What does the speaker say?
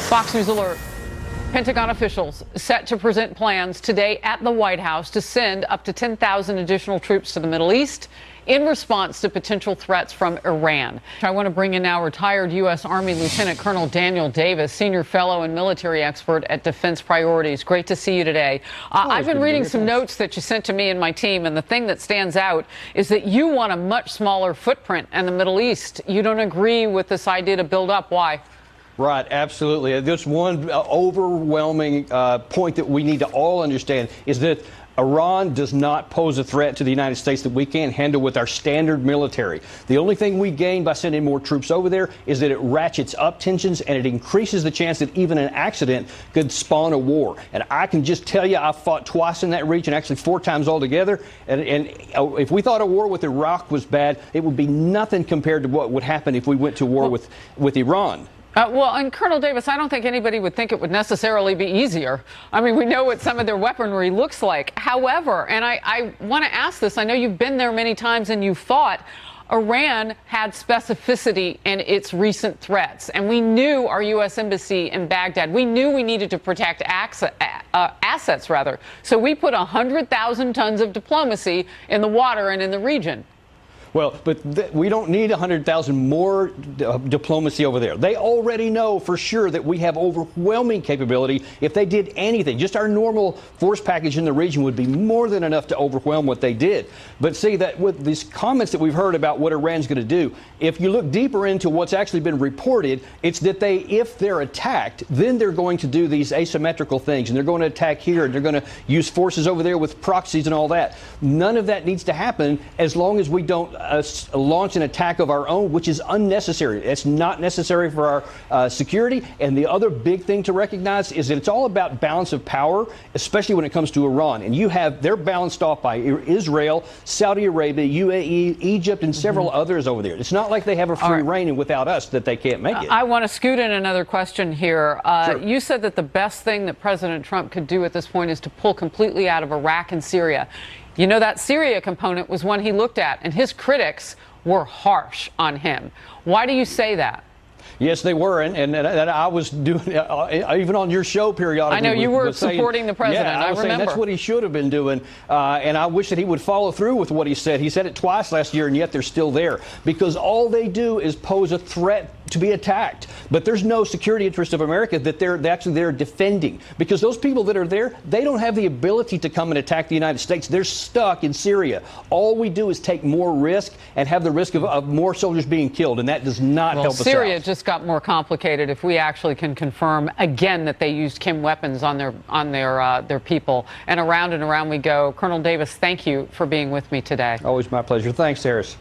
Fox News alert. Pentagon officials set to present plans today at the White House to send up to 10,000 additional troops to the Middle East in response to potential threats from Iran. I want to bring in now retired U.S. Army Lieutenant Colonel Daniel Davis, senior fellow and military expert at Defense Priorities. Great to see you today. I've been reading some notes that you sent to me and my team, and the thing that stands out is that you want a much smaller footprint in the Middle East. You don't agree with this idea to build up. Why? Right, absolutely. There's one overwhelming point that we need to all understand is that Iran does not pose a threat to the United States that we can't handle with our standard military. The only thing we gain by sending more troops over there is that it ratchets up tensions and it increases the chance that even an accident could spawn a war. And I can just tell you, I fought twice in that region, actually 4 times altogether. And if we thought a war with Iraq was bad, it would be nothing compared to what would happen if we went to war with Iran. Well, and Colonel Davis, I don't think anybody would think it would necessarily be easier. I mean, we know what some of their weaponry looks like. However, and I want to ask this, I know you've been there many times and you've fought. Iran had specificity in its recent threats, and we knew our U.S. embassy in Baghdad. We knew we needed to protect assets, rather. So we put 100,000 tons of diplomacy in the water and in the region. Well, but we don't need 100,000 more diplomacy over there. They already know for sure that we have overwhelming capability. If they did anything, just our normal force package in the region would be more than enough to overwhelm what they did. But see, that with these comments that we've heard about what Iran's going to do, if you look deeper into what's actually been reported, it's that if they're attacked, then they're going to do these asymmetrical things, and they're going to attack here, and they're going to use forces over there with proxies and all that. None of that needs to happen as long as we don't launch an attack of our own, which is unnecessary. It's not necessary for our security. And the other big thing to recognize is that it's all about balance of power, especially when it comes to Iran. And they're balanced off by Israel, Saudi Arabia, UAE, Egypt, and several others over there. It's not like they have a free reign, and without us that they can't make it. I want to scoot in another question here. Sure. You said that the best thing that President Trump could do at this point is to pull completely out of Iraq and Syria. You know, that Syria component was one he looked at, and his critics were harsh on him. Why do you say that? Yes, they were, and I was doing even on your show periodically. I know you were supporting the president. Yeah, I was remember. saying that's what he should have been doing, and I wish that he would follow through with what he said. He said it twice last year, and yet they're still there because all they do is pose a threat to be attacked. But there's no security interest of America that they're defending, because those people that are there, they don't have the ability to come and attack the United States. They're stuck in Syria. All we do is take more risk and have the risk of more soldiers being killed, and that does not help us out. Syria just got more complicated if we actually can confirm again that they used chem weapons on their people. And around we go. Colonel Davis, thank you for being with me today. Always my pleasure. Thanks, Harris.